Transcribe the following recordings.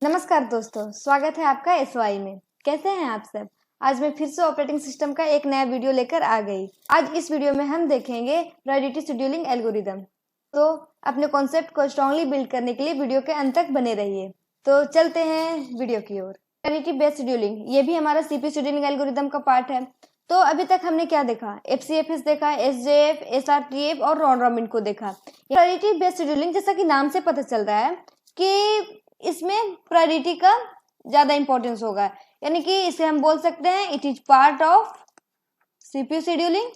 नमस्कार दोस्तों, स्वागत है आपका एसवाई में। कैसे हैं आप सब? आज मैं फिर से ऑपरेटिंग सिस्टम का एक नया वीडियो लेकर आ गई। आज इस वीडियो में हम देखेंगे प्रायोरिटी शेड्यूलिंग एल्गोरिदम। तो अपने कॉन्सेप्ट को स्ट्रांगली बिल्ड करने के लिए वीडियो के अंत तक बने रहिए। तो चलते हैं वीडियो की ओर। प्रायोरिटी बेस्ड शेड्यूलिंग, ये भी हमारा सीपीयू शेड्यूलिंग एल्गोरिदम का पार्ट है। तो अभी तक हमने क्या देखा? एफसीएफएस देखा, एसजेएफ, एसआरटीएफ और रॉन रॉबिन को देखा। प्रायोरिटी बेस्ड शेड्यूलिंग, जैसा कि नाम से पता चल रहा है कि इसमें प्रायोरिटी का ज्यादा इंपॉर्टेंस होगा, यानी कि इसे हम बोल सकते हैं it is part of CPU scheduling.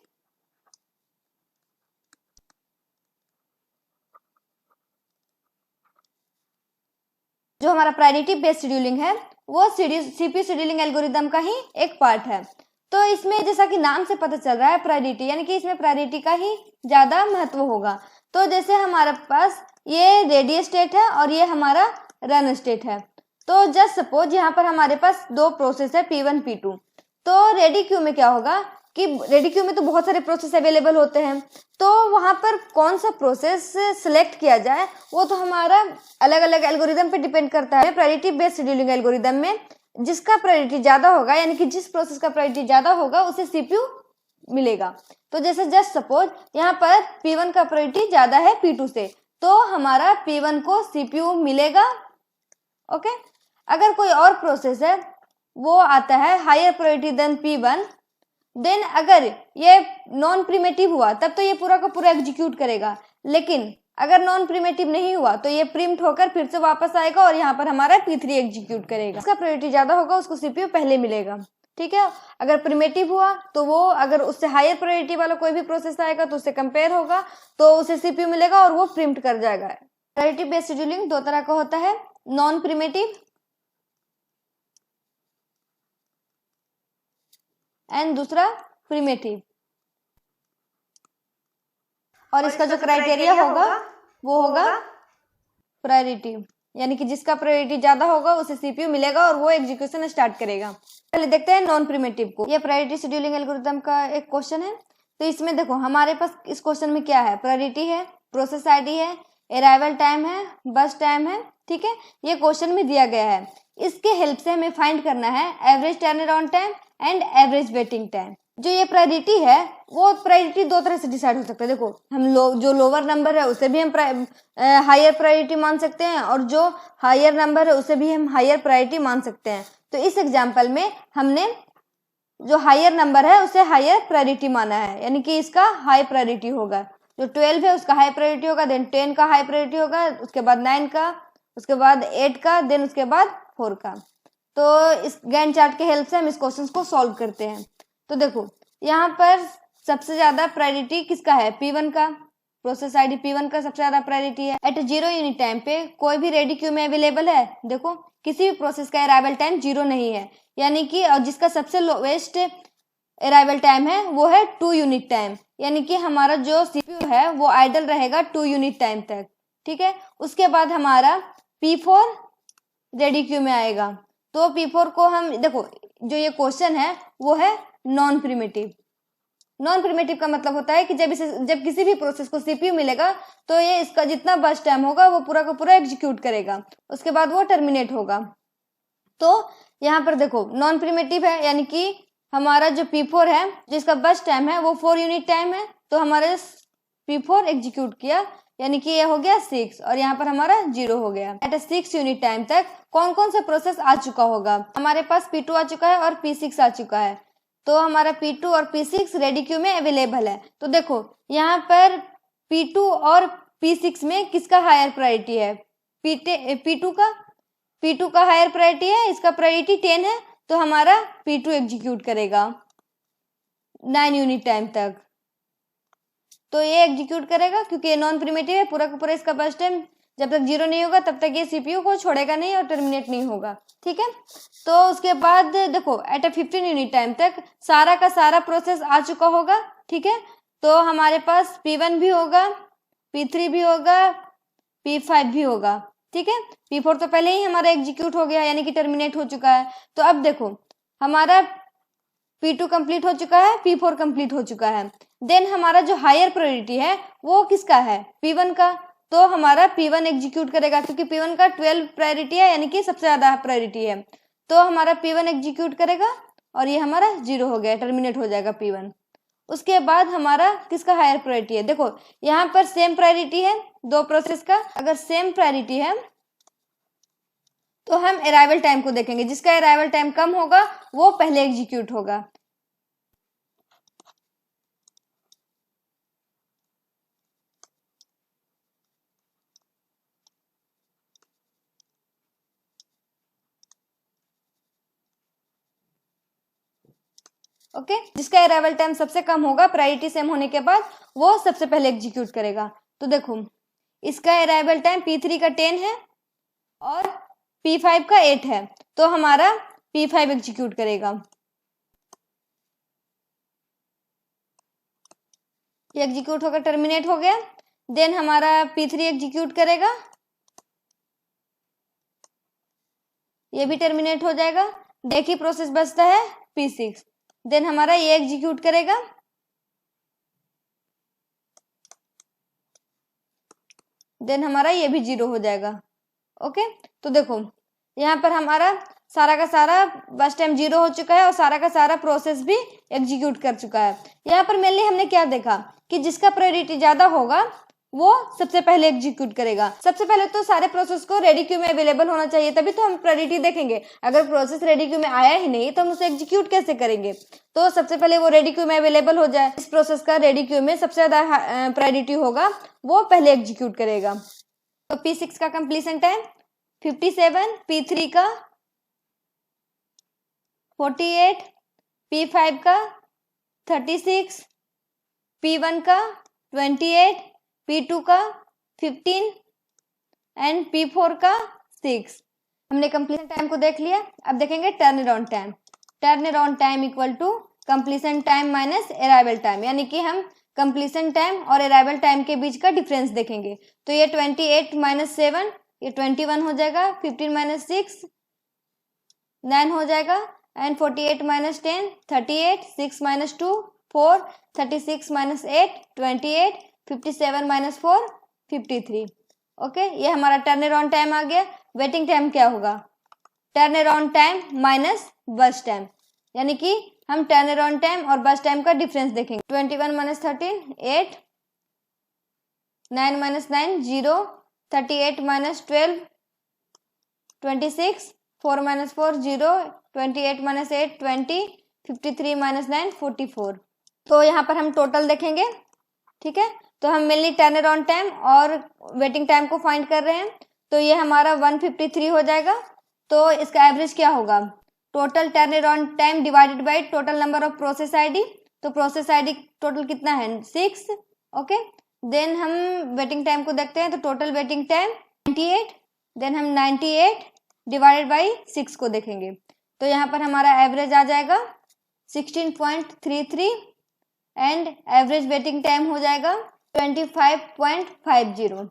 जो हमारा प्रायोरिटी बेस्ड शेड्यूलिंग है वो सीपीयू शेड्यूलिंग एल्गोरिदम का ही एक पार्ट है। तो इसमें जैसा कि नाम से पता चल रहा है प्रायोरिटी, यानी कि इसमें प्रायोरिटी का ही ज्यादा महत्व होगा। तो जैसे हमारे पास ये रेडी स्टेट है और ये हमारा रन स्टेट है। तो जस्ट सपोज यहाँ पर हमारे पास दो प्रोसेस है P1 P2। तो रेडी क्यू में क्या होगा कि रेडी क्यू में तो बहुत सारे प्रोसेस अवेलेबल होते हैं, तो वहां पर कौन सा प्रोसेस सिलेक्ट किया जाए वो तो हमारा अलग अलग एल्गोरिदम पे डिपेंड करता है। प्रायोरिटी बेस्ड शेड्यूलिंग एल्गोरिदम में जिसका प्रायोरिटी ज्यादा होगा, यानी कि जिस प्रोसेस का प्रायोरिटी ज्यादा होगा उसे सीपीयू मिलेगा। तो जैसे जस्ट सपोज यहाँ पर P1 का प्रायोरिटी ज्यादा है P2 से, तो हमारा P1 को सीपीयू मिलेगा। ओके, अगर कोई और प्रोसेस है वो आता है higher priority then P1, then अगर ये नॉन प्रिमेटिव हुआ तब तो ये पूरा का पूरा एग्जीक्यूट करेगा, लेकिन अगर नॉन प्रिमेटिव नहीं हुआ तो ये प्रिम्ट होकर फिर से वापस आएगा और यहाँ पर हमारा P3 एग्जीक्यूट करेगा। इसका प्रायोरिटी ज्यादा होगा उसको सीपीयू पहले मिलेगा। ठीक है, अगर प्रिमेटिव हुआ तो वो अगर उससे हायर प्रायोरिटी वाला कोई भी प्रोसेस आएगा तो उससे कंपेयर होगा तो उसे सीपीयू मिलेगा और वो प्रिम्ट कर जाएगा। प्रायोरिटी बेस्ड शेड्यूलिंग दो तरह का होता है, नॉन प्रिमेटिव एंड दूसरा प्रिमेटिव। और इसका जो क्राइटेरिया होगा वो होगा प्रायोरिटी, यानी कि जिसका प्रायोरिटी ज्यादा होगा उसे सीपीयू मिलेगा और वो एग्जीक्यूशन स्टार्ट करेगा। पहले देखते हैं नॉन प्रिमेटिव को। ये प्रायोरिटी शेड्यूलिंग एल्गोरिथम का एक क्वेश्चन है। तो इसमें देखो हमारे पास इस क्वेश्चन में क्या है, प्रायोरिटी है, प्रोसेस आईडी है, अराइवल टाइम है, बस टाइम है। ठीक है, ये क्वेश्चन में दिया गया है। इसके हेल्प से हमें फाइंड करना है average turnaround time and average waiting time. जो ये प्रायोरिटी है वो प्रायोरिटी दो तरह से डिसाइड हो सकता है। देखो हम जो लोअर नंबर है उसे भी हम हायर प्रायोरिटी मान सकते हैं और जो हायर नंबर है उसे भी हम हायर प्रायोरिटी मान सकते हैं। तो इस एग्जांपल में हमने जो हायर नंबर है उसे हायर प्रायोरिटी माना है, यानी कि इसका हाई प्रायोरिटी होगा। जो 12 है उसका हाई प्रायोरिटी होगा, देन 10 का हाई प्रायोरिटी होगा, उसके बाद 9 का, उसके बाद 8 का, देन उसके बाद 4 का। तो इस गैंट चार्ट के हेल्प से हम इस क्वेश्चन को सॉल्व करते हैं। तो देखो यहाँ पर सबसे ज्यादा प्रायोरिटी किसका है, P1 का। प्रोसेस आईडी P1 का सबसे ज्यादा प्रायोरिटी है। एट 0 यूनिट टाइम पे कोई भी रेडी क्यू में अवेलेबल है। देखो किसी भी प्रोसेस का अराइवल टाइम 0 नहीं है, यानी कि जिसका सबसे लोवेस्ट अराइवल टाइम है वो है 2 यूनिट टाइम, यानी कि हमारा जो सीपीयू है वो आइडल रहेगा 2 यूनिट टाइम तक। ठीक है, उसके बाद हमारा P4 रेडी क्यू में आएगा। तो P4 को हम देखो, जो ये क्वेश्चन है वो है नॉन प्रिमेटिव। नॉन प्रिमेटिव का मतलब होता है कि जब किसी भी प्रोसेस को सीपीयू मिलेगा तो ये इसका जितना बस टाइम होगा वो पूरा का पूरा एग्जीक्यूट करेगा, उसके बाद वो टर्मिनेट होगा। तो यहाँ पर देखो नॉन प्रिमेटिव है, यानी कि हमारा जो P4 है जिसका बस टाइम है वो 4 यूनिट टाइम है, तो हमारे P4 एग्जीक्यूट किया, यानी कि ये हो गया 6 और यहाँ पर हमारा 0 हो गया। एट 6 यूनिट टाइम तक कौन कौन सा प्रोसेस आ चुका होगा, हमारे पास P2 आ चुका है और P6 आ चुका है। तो हमारा P2 और P6 रेडी क्यू में अवेलेबल है। तो देखो यहाँ पर P2 और P6 में किसका हायर प्रायोरिटी है, P2 का हायर प्रायोरिटी है, इसका प्रायोरिटी 10 है, तो हमारा P2 एग्जीक्यूट करेगा 9 यूनिट टाइम तक। तो ये एग्जीक्यूट करेगा क्योंकि ये नॉन प्रिमेटिव है, पूरा का पूरा इसका बस टाइम जब तक 0 नहीं होगा तब तक ये सीपीयू को छोड़ेगा नहीं और टर्मिनेट नहीं होगा। ठीक है, तो उसके बाद देखो एट 15 यूनिट टाइम तक सारा का सारा प्रोसेस आ चुका होगा। ठीक है, तो हमारे पास P1 भी होगा, P3 भी होगा, P5 भी होगा। ठीक है, P4 तो पहले ही हमारा एग्जीक्यूट हो गया, यानी कि टर्मिनेट हो चुका है। तो अब देखो हमारा P2 कंप्लीट हो चुका है, P4 कंप्लीट हो चुका है, देन हमारा जो हायर प्रायोरिटी है वो किसका है, P1 का। तो हमारा P1 एग्जीक्यूट करेगा, क्योंकि P1 का 12 प्रायोरिटी है, यानी कि सबसे ज्यादा प्रायोरिटी है। तो हमारा P1 एग्जीक्यूट करेगा और ये हमारा 0 हो गया, टर्मिनेट हो जाएगा P1। उसके बाद हमारा किसका हायर प्रायोरिटी है, देखो यहाँ पर सेम प्रायोरिटी है दो प्रोसेस का। अगर सेम प्रायोरिटी है तो हम अराइवल टाइम को देखेंगे, जिसका अराइवल टाइम कम होगा वो पहले एग्जीक्यूट होगा। ओके, जिसका अराइवल टाइम सबसे कम होगा प्रायोरिटी सेम होने के बाद, वो सबसे पहले एग्जीक्यूट करेगा। तो देखो इसका अराइवल टाइम P3 का 10 है और P5 का 8 है, तो हमारा P5 एग्जीक्यूट करेगा। ये एग्जीक्यूट होकर टर्मिनेट हो गया। देन हमारा P3 एग्जीक्यूट करेगा, ये भी टर्मिनेट हो जाएगा। एक ही प्रोसेस बचता है P6। देन हमारा ये एग्जीक्यूट करेगा, देन हमारा ये भी 0 हो जाएगा। ओके, तो देखो यहाँ पर हमारा सारा का सारा बस टाइम 0 हो चुका है और सारा का सारा प्रोसेस भी एग्जीक्यूट कर चुका है। यहाँ पर मेनली हमने क्या देखा कि जिसका प्रायोरिटी ज्यादा होगा वो सबसे पहले एग्जीक्यूट करेगा। सबसे पहले तो सारे प्रोसेस को रेडी क्यू में अवेलेबल होना चाहिए, तभी तो हम प्रायोरिटी देखेंगे। अगर प्रोसेस रेडी क्यू में आया ही नहीं तो हम उसे एग्जीक्यूट कैसे करेंगे। तो सबसे पहले वो रेडी क्यू में अवेलेबल हो जाए। इस प्रोसेस का रेडी क्यू में सबसे ज्यादा प्रायोरिटी होगा वो पहले एग्जीक्यूट करेगा। तो P6 का कंप्लीशन टाइम 57, P3 का 48, P5 का 36, P1 का 28, P2 का 15 एंड P4 का 6। हमने कंप्लीशन टाइम को देख लिया। अब देखेंगे turn around time. Turn around time equal to completion time minus arrival time, यानी कि हम कंप्लीशन टाइम और अराइवल टाइम के बीच का डिफरेंस देखेंगे। तो ये 28 माइनस 7 ये 21 हो जाएगा, 15 माइनस 6 9 हो जाएगा and 48 minus 10 38, 6 minus 2 4, 36 minus 8 28, 57 minus 4 53। Okay, ये हमारा टर्न अराउंड टाइम आ गया। वेटिंग टाइम क्या होगा, turn around time minus burst time, यानी कि हम टर्न अराउंड टाइम और बस टाइम का डिफरेंस देखेंगे। 21 minus 13 8, 9 minus 9 0, 38 minus 12 26, 4 minus 4 0, 28 minus 8 20, 53 minus 9 44। तो यहाँ पर हम टोटल देखेंगे, ठीक है। तो हम मेनली टर्न अराउंड टाइम और वेटिंग टाइम को फाइंड कर रहे हैं। तो ये हमारा 153 हो जाएगा। तो इसका एवरेज क्या होगा, total turn around time divided by total number of process ID. तो प्रोसेस आईडी टोटल कितना है 6। ओके, देन हम वेटिंग टाइम को देखते हैं। तो टोटल वेटिंग टाइम 98, देन हम 98 डिवाइडेड बाई 6 को देखेंगे। तो यहाँ पर हमारा एवरेज आ जाएगा 16.33 एंड एवरेज वेटिंग टाइम हो जाएगा 25.50।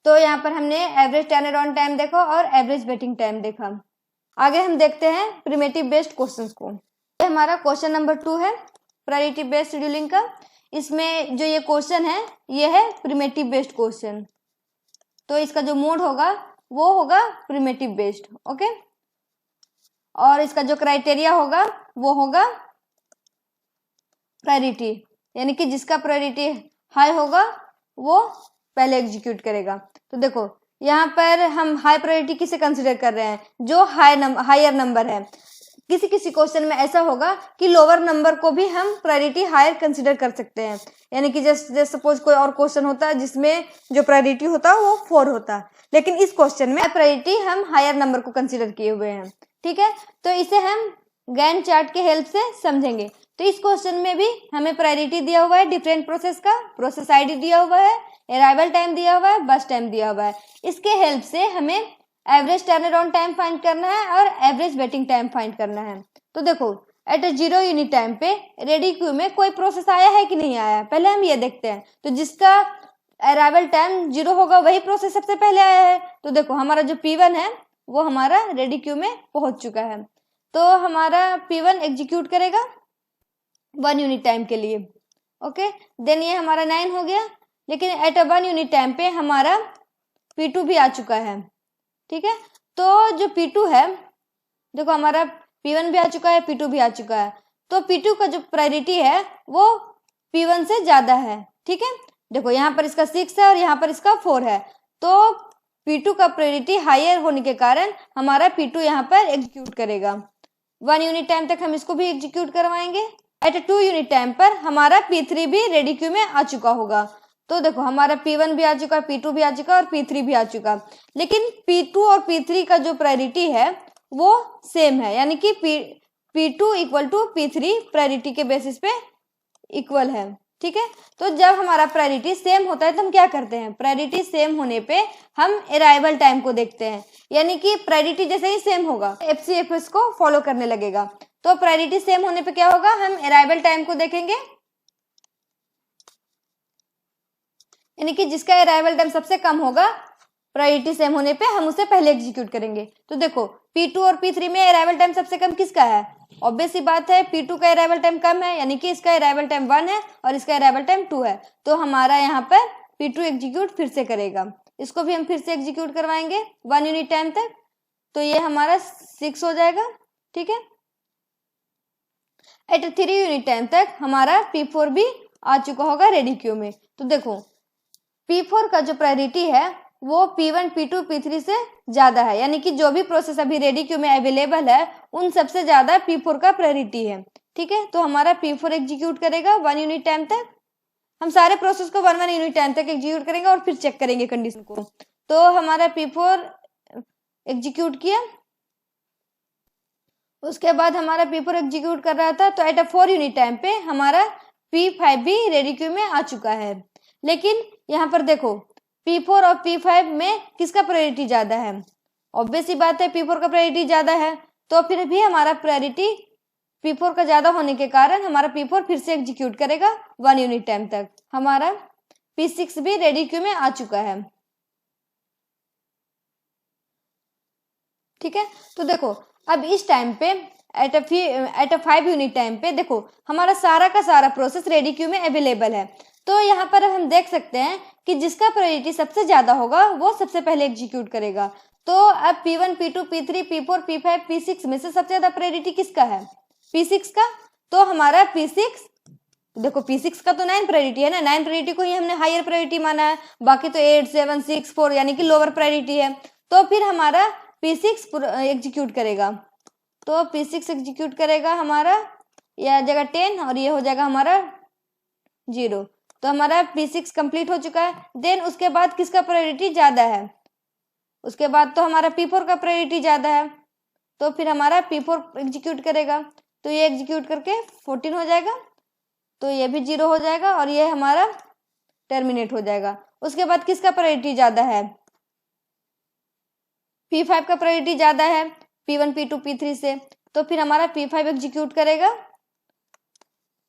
तो यहाँ पर हमने एवरेज टर्न अराउंड टाइम देखा और एवरेज वेटिंग टाइम देखा। आगे हम देखते हैं प्रिमिटिव बेस्ड क्वेश्चंस को। ये हमारा क्वेश्चन नंबर 2 है प्रायोरिटी बेस्ड शेड्यूलिंग का। इसमें जो ये क्वेश्चन है ये है प्रिमिटिव बेस्ड क्वेश्चन। तो इसका जो मोड होगा वो होगा प्रिमिटिव बेस्ड। ओके, और इसका जो क्राइटेरिया होगा वो होगा प्रायोरिटी, यानी कि जिसका प्रायोरिटी हाई होगा वो पहले एग्जीक्यूट करेगा। तो देखो यहाँ पर हम हाई प्रायोरिटी किसे कंसिडर कर रहे हैं, जो हायर नंबर है। किसी किसी क्वेश्चन में ऐसा होगा कि लोअर नंबर को भी हम प्रायोरिटी हायर कंसिडर कर सकते हैं, यानी कि जैसे सपोज कोई और क्वेश्चन होता है जिसमें जो प्रायोरिटी होता है वो 4 होता है, लेकिन इस क्वेश्चन में प्रायोरिटी हम हायर नंबर को कंसिडर किए हुए हैं। ठीक है, तो इसे हम गैंट चार्ट के हेल्प से समझेंगे। तो इस क्वेश्चन में भी हमें प्रायोरिटी दिया हुआ है डिफरेंट प्रोसेस का, प्रोसेस आईडी दिया हुआ है, अराइवल टाइम दिया हुआ है, बस टाइम दिया हुआ है। इसके हेल्प से हमें average turn around time find करना है और एवरेज वेटिंग टाइम फाइंड करना है। तो देखो एट ए 0 यूनिट टाइम पे रेडी क्यू में कोई प्रोसेस आया है कि नहीं आया है, पहले हम ये देखते हैं। तो जिसका अराइवल टाइम 0 होगा वही प्रोसेस सबसे पहले आया है। तो देखो हमारा जो P1 है वो हमारा रेडी क्यू में पहुंच चुका है। तो हमारा P1 एग्जीक्यूट करेगा 1 यूनिट टाइम के लिए। ओके, देन ये हमारा 9 हो गया, लेकिन एट अ 1 यूनिट टाइम पे हमारा P2 भी आ चुका है, ठीक है। तो जो P2 है, देखो हमारा P1 भी आ चुका है, P2 भी आ चुका है, तो P2 का जो प्रायोरिटी है वो P1 से ज्यादा है, ठीक है। देखो यहाँ पर इसका 6 है और यहाँ पर इसका 4 है, तो P2 का प्रायोरिटी हायर होने के कारण हमारा P2 यहाँ पर एग्जीक्यूट करेगा। 1 यूनिट टाइम तक हम इसको भी एग्जीक्यूट करवाएंगे। एट 2 यूनिट टाइम पर हमारा P3 भी रेडी क्यू में आ चुका होगा। तो देखो हमारा P1 भी आ चुका, P2 भी आ चुका और P3 भी आ चुका, लेकिन P2 और P3 का जो प्रायोरिटी है वो सेम है, यानी कि P2 equal to P3 priority के बेसिस पे इक्वल है, ठीक है। तो जब हमारा प्रायोरिटी सेम होता है तो हम क्या करते हैं, प्रायोरिटी सेम होने पे हम अराइवल टाइम को देखते हैं, यानी कि प्रायोरिटी जैसे ही सेम होगा FCFS को फॉलो करने लगेगा। तो प्रायोरिटी सेम होने पे क्या होगा, हम अराइवल टाइम को देखेंगे, यानी कि जिसका अराइवल टाइम सबसे कम होगा प्रायोरिटी सेम होने पे हम उसे पहले एग्जीक्यूट करेंगे। तो देखो P2 और P3 में अराइवल टाइम सबसे कम किसका है, ऑब्वियस सी बात है P2 का अराइवल टाइम कम है, यानी कि इसका अराइवल टाइम 1 है और इसका अराइवल टाइम 2 है, तो हमारा यहाँ पर P2 एग्जीक्यूट फिर से करेगा। इसको भी हम फिर से एग्जीक्यूट करवाएंगे 1 यूनिट टाइम तक, तो ये हमारा 6 हो जाएगा, ठीक है। एट 3 यूनिट टाइम तक हमारा P4 भी आ चुका होगा रेडी क्यू में। तो देखो P4 का जो प्रायोरिटी है वो P1, P2, P3 से ज्यादा है, यानी कि जो भी प्रोसेस अभी रेडी क्यू में अवेलेबल है उन सबसे ज्यादा P4 का प्रायोरिटी है, ठीक है। तो हमारा P4 एग्जीक्यूट करेगा 1 यूनिट टाइम तक। हम सारे प्रोसेस को 1 यूनिट टाइम तक एग्जीक्यूट करेंगे और फिर चेक करेंगे कंडीशन को। तो हमारा P4 एग्जीक्यूट किया, उसके बाद हमारा P4 एग्जीक्यूट कर रहा था, तो एट 4 यूनिट टाइम पे हमारा P5 भी रेडी क्यू में आ चुका है। लेकिन यहाँ पर देखो P4 और P5 में किसका प्रायोरिटी ज्यादा है, ऑब्वियस सी बात है P4 का प्रायोरिटी ज्यादा है, तो फिर भी हमारा प्रायोरिटी P4 का ज्यादा होने के कारण हमारा P4 फिर से एग्जीक्यूट करेगा 1 यूनिट टाइम तक। हमारा P6 भी रेडी क्यू में आ चुका है, ठीक है। तो देखो अब इस टाइम पे एट 5 यूनिट टाइम पे देखो हमारा सारा का सारा प्रोसेस रेडी क्यू में अवेलेबल है, तो यहाँ पर हम देख सकते हैं कि जिसका प्रायोरिटी सबसे ज्यादा होगा वो सबसे पहले एग्जीक्यूट करेगा। तो अब P1, P2, P3, P4, P5, P6 में से सबसे ज्यादा प्रायोरिटी किसका है, P6 का। तो हमारा P6, देखो P6 का तो 9 प्रायोरिटी है ना, 9 प्रायोरिटी को ही हमने हायर प्रायोरिटी माना है, बाकी तो 8, 7, 6, 4 यानी कि लोअर प्रायोरिटी है। तो फिर हमारा P6 एग्जीक्यूट करेगा, तो P6 एग्जीक्यूट करेगा हमारा, यह आ जाएगा 10 और ये हो जाएगा हमारा 0। तो हमारा P6 कंप्लीट हो चुका है। देन उसके बाद किसका प्रायोरिटी ज्यादा है, उसके बाद तो हमारा P4 का प्रायोरिटी ज्यादा है, तो फिर हमारा P4 एग्जीक्यूट करेगा, तो ये एग्जीक्यूट करके 14 हो जाएगा, तो ये भी 0 हो जाएगा और ये हमारा टर्मिनेट हो जाएगा। उसके बाद किसका प्रायोरिटी ज्यादा है, P5 का प्रायोरिटी ज्यादा है P1, P2, P3 से, तो फिर हमारा P5 एग्जीक्यूट करेगा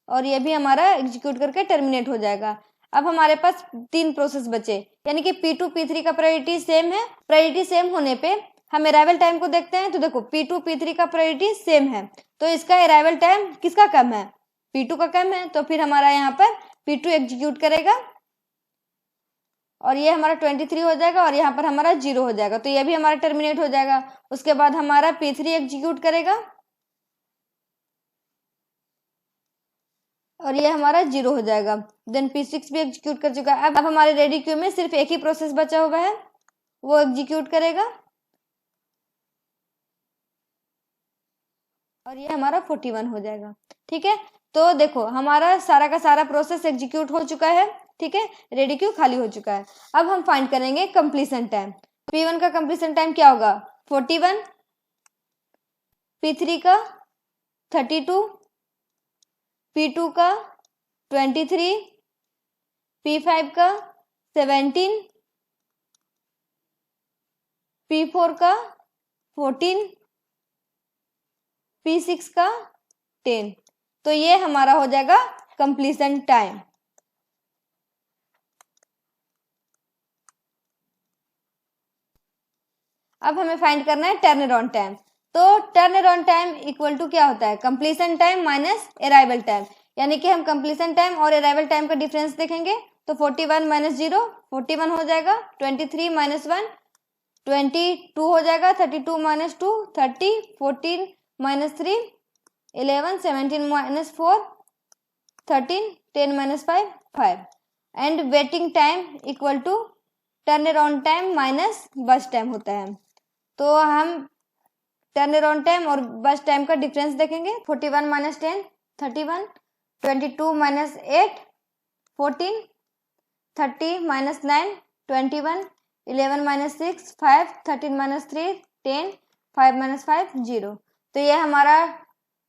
और ये भी हमारा एग्जीक्यूट करके टर्मिनेट हो जाएगा। अब हमारे पास 3 प्रोसेस बचे, यानी कि P2, P3 का प्रायोरिटी सेम है। प्रायोरिटी सेम होने पे हम अराइवल टाइम को देखते हैं, तो देखो P2, P3 का प्रायोरिटी सेम है, तो इसका अराइवल टाइम किसका कम है, P2 का कम है, तो फिर हमारा यहाँ पर P2 एग्जीक्यूट करेगा और ये हमारा 23 हो जाएगा और यहाँ पर हमारा 0 हो जाएगा, तो ये भी हमारा टर्मिनेट हो जाएगा। उसके बाद हमारा P3 एग्जीक्यूट करेगा और ये हमारा 0 हो जाएगा। देन P6 भी एग्जीक्यूट कर चुका है। अब हमारे रेडी क्यू में सिर्फ एक ही प्रोसेस बचा हुआ है, वो एग्जीक्यूट करेगा और ये हमारा 41 हो जाएगा, ठीक है। तो देखो हमारा सारा का सारा प्रोसेस एग्जीक्यूट हो चुका है, ठीक है, रेडी क्यू खाली हो चुका है। अब हम फाइंड करेंगे कंप्लीशन टाइम। P1 का कंप्लीशन टाइम क्या होगा 41, P3 का 32, P2 का 23, P5 का 17, P4 का 14, P6 का 10। तो ये हमारा हो जाएगा कंप्लीशन टाइम। अब हमें फाइंड करना है टर्न अराउंड टाइम। तो turn around time equal to क्या होता है, completion time minus arrival time, यानी कि हम कंप्लीशन टाइम और अराइवल टाइम का डिफरेंस देखेंगे। तो 41 माइनस 0 41 हो जाएगा, 23 माइनस 1 22 हो जाएगा, 32 minus 2 30, 14 minus 3 11, 17 minus 4 13, 10 minus 5 5 and waiting time equal to turn around time minus burst time होता है। तो हम टर्न अराउंड टाइम और बस टाइम का डिफरेंस देखेंगे। 41 minus 10 31, 22 minus 8 14, 30 minus 9 21, 11 minus 6 5, 13 minus 3 10, 5 minus 5 0। तो ये हमारा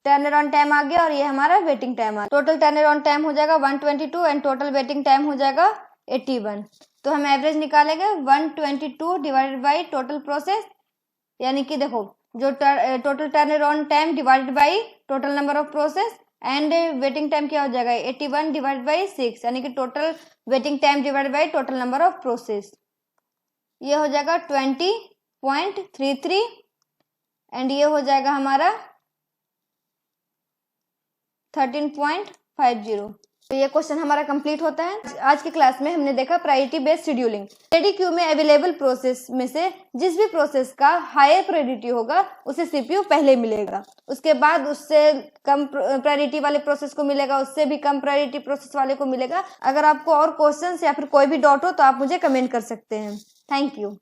टर्न अराउंड टाइम आ गया और ये हमारा वेटिंग टाइम आ गया। टोटल टर्न अराउंड टाइम हो जाएगा 122 एंड टोटल वेटिंग टाइम हो जाएगा 81। तो हम एवरेज निकालेंगे 122 डिवाइडेड बाई टोटल प्रोसेस, यानी कि देखो जो total turn around time divided by total number of process and waiting time क्या हो जाएगा 81 डिवाइडेड बाई 6, यानी कि total waiting time divided by total number of process, ये हो जाएगा 20.33 एंड ये हो जाएगा हमारा 13.50। तो ये क्वेश्चन हमारा कंप्लीट होता है। आज की क्लास में हमने देखा priority based scheduling. Ready queue में अवेलेबल प्रोसेस में से जिस भी प्रोसेस का हायर प्रायोरिटी होगा उसे सीपीयू पहले मिलेगा, उसके बाद उससे कम प्रायोरिटी वाले प्रोसेस को मिलेगा, उससे भी कम प्रायोरिटी प्रोसेस वाले को मिलेगा। अगर आपको और क्वेश्चन या फिर कोई भी डाउट हो तो आप मुझे कमेंट कर सकते हैं। Thank you.